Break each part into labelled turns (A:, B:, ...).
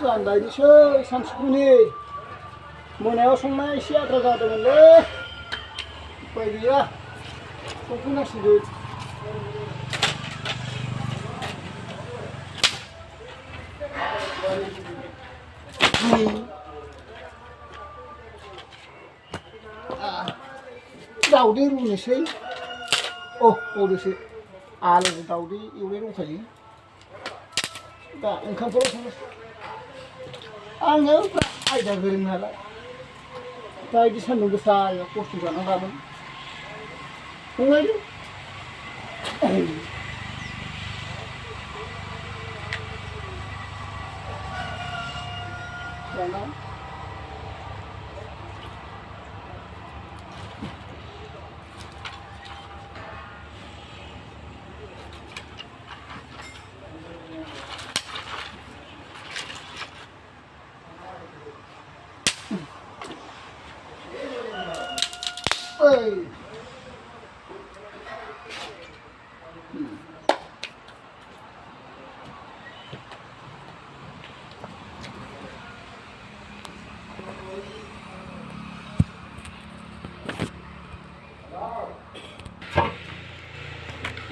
A: जानबायदिसो सानसुफुनि मोनायाव संनाय एसे आद्रा जादोंमोनलै उपाय गैया संफिननांसिगोन दाउदै रुनोसै बावदोसो आलुजों दाउदै एवनाय दंखायो दा ओंखामखौल' संनोसै आङो आयदा गोरों नालाय दा बिदि सान्दुं गोसायाव खस्थ' जानांगामोन संनायदो दाना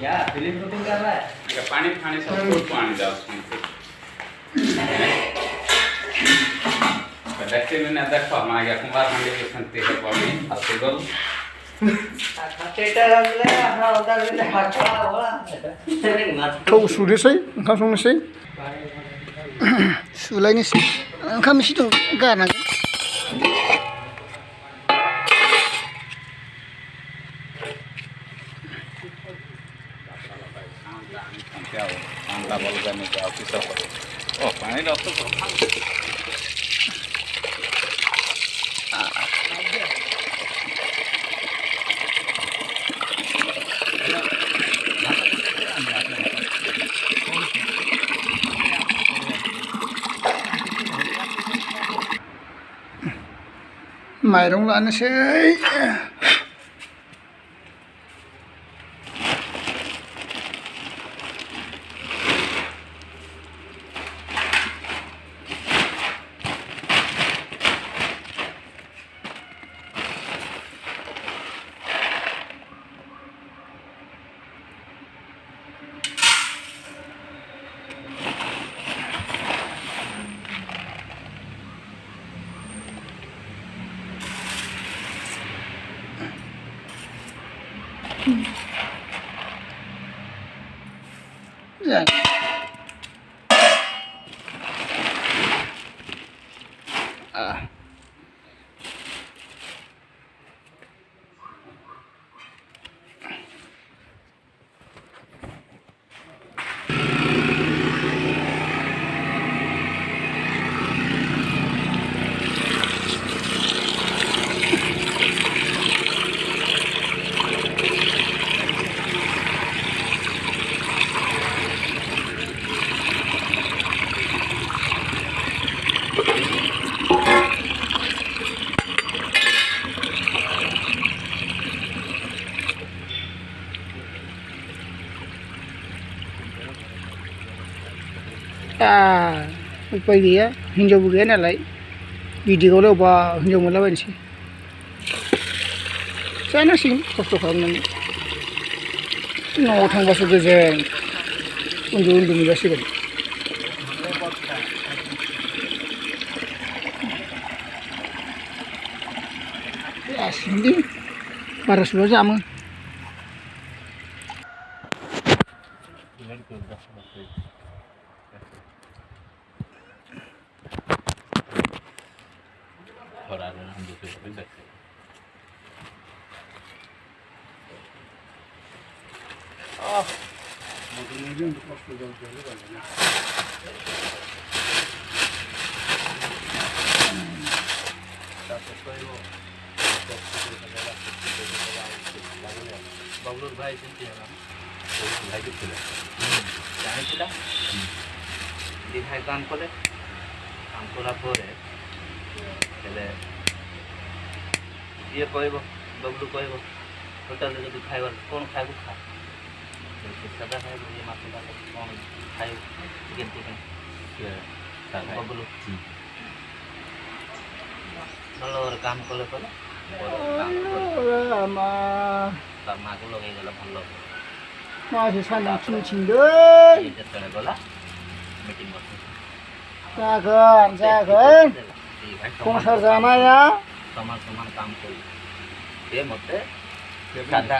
B: क्या फिल्म शूटिंग कर रहा है?
C: पानी खाने सब कुछ पानी जाओ देखते मैंने देखो हमारे कुमार मंडी के संते है पानी आते गल
B: थिएटर हमले अपना उधर भी हटवा बोला
A: थौ सुनोसै ओंखाम संनोसै सुलायनोसै ओंखाम एसे दं गारनांगोन
C: पानी डाल तो
A: माइरं लानोसै Ya. उपाय गैया हिनजावबो गैया नालाय भिडिअआवल' अबा हिनजाव मोनलाबायनोसै जानांसिगोन खस्थ' खालामनानै न'आव थांबासो गोजोन उन्दु मोनजासिगोन जासिगोन बार'सल' जामो
B: बबलूर भाई चिंती है भाई के ছিল জানিছিল দিঘায় কাম করার পরে তাহলে ইয়ে কইব ববলু কইব হোটেলে যদি খাইবার কোন খাইব খা সাদা খাইব ইয়ে মাছ কোন খাইব চিকেন बबलू ଭଲ କାମ କଲେ କଲେ ତା ମାକୁ ଲଗେଇଦେଲା ଭଲ
A: 마시 산동 칭칭들
B: ଯେତେବେଳେ ଗଲା ମିଟିଂ ବସି
A: 자건 자건 공사 자나야
B: ସମାନ ସମାନ କାମ କରୁ ସେ ମୋତେ ସାଧା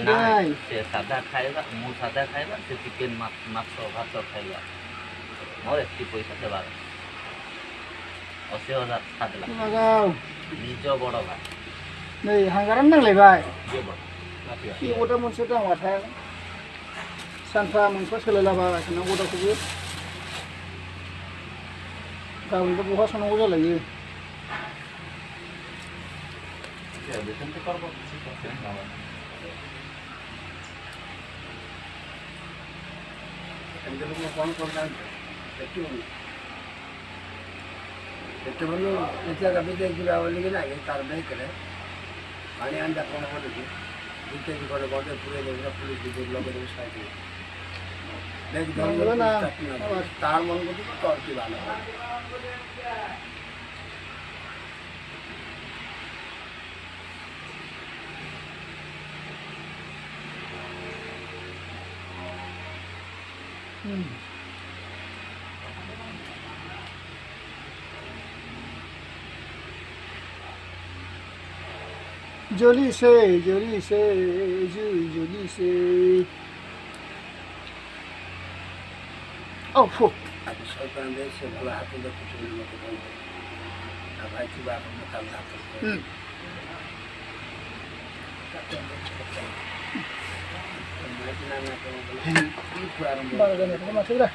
B: ନାଇଁ ସେ ସାଧା ଖାଇବା ମୁଁ ସାଧା ଖାଇବା ସେ ଚିକେନ୍ ମାଛ ଭାତ ଖାଇବା ମୋର ଏତିକି ପଇସା ଦେବାର 80,000 ଛାଡ଼ିଲା
A: 마가우
B: ନିଜ ବଡ଼ ଭାଇ
A: 네 한가람 나래바이
B: ନିଜ ବଡ଼
A: 이 오다 문서다 와타 산파 문서 설라바 그냥 오다 그게 가운데 뭐가 서는 거잖아 이게
B: ସେମିତି କରିବ
D: କ'ଣ କରିଥାନ୍ତି ଏତେ ଭଲ ଏତେ ବିଦେଶ ଯିବା ବୋଲିକି ନା ତାର ବ୍ୟାଙ୍କରେ ପାଣି ଆଣିଟା କ'ଣ କରୁଛି ବିଦେଶ ଘରେ ଗଡ଼େ ପୁରେଇ ଦେବି ପୁଲିସ ବିଦେଶ ଲଗେଇଦେବି ସାଇଡ଼୍ ତାର ମନ କରୁଛି ତୋର କି ଭଲ
A: জলিছে জলিছে জুই জ্বলিছে ও ফু
D: ଆଜି ସରକାର ଦେଇ ସେ ଭଲ ହାତ ଦେଖୁଛନ୍ତି ମୋତେ କହିଲେ ଆଉ ଭାଇ ଥିବା ଆପଣ କାଲି ହାତ
A: বারো জনের মাছ এগুলা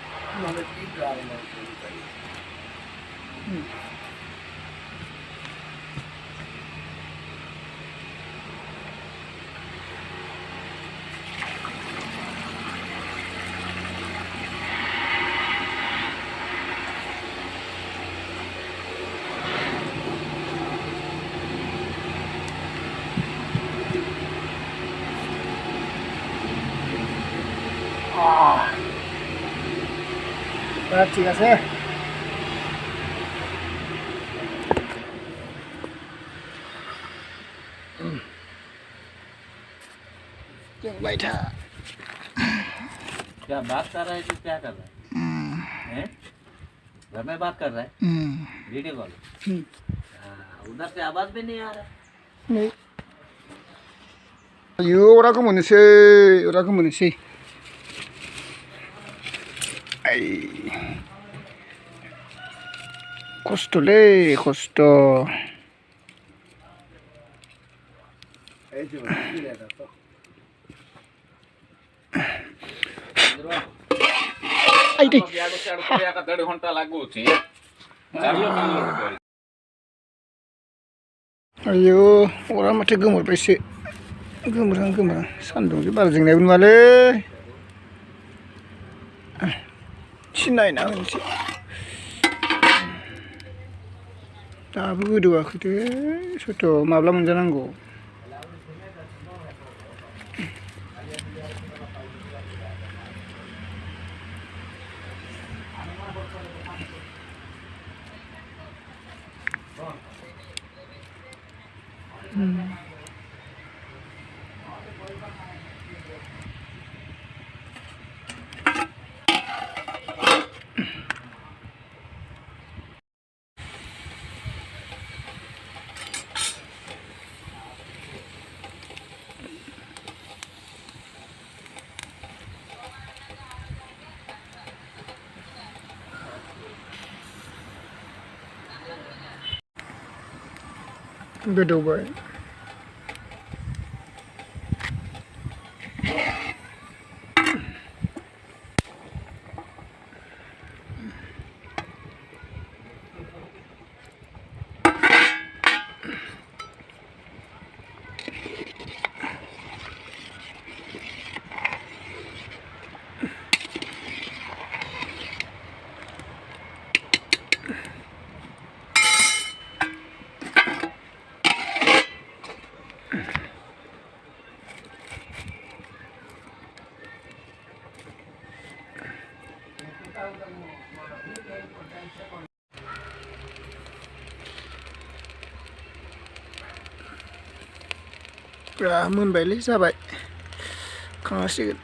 A: ঠিক আছে बैठा
B: क्या बात कर रहा है तू क्या कर रहा है हैं घर में बात कर रहा है वीडियो कॉल उधर से आवाज भी नहीं आ रहा
A: 네. 오라고 뭐니세 아이 코스토래 코스토
D: ହେଇଯିବ
A: ଆଇଟି
C: ଦେଢ଼ ଘଣ୍ଟା ଲାଗୁଛି
A: 아유 오라 마트 그물 빼시 그물한 산동지 바르징 내분 말래 신나이 나는지 다부 그도와 그대 저도 마블라 문제난고 गोदौबाय मोनबायलै जाबाय खांनांसिगोन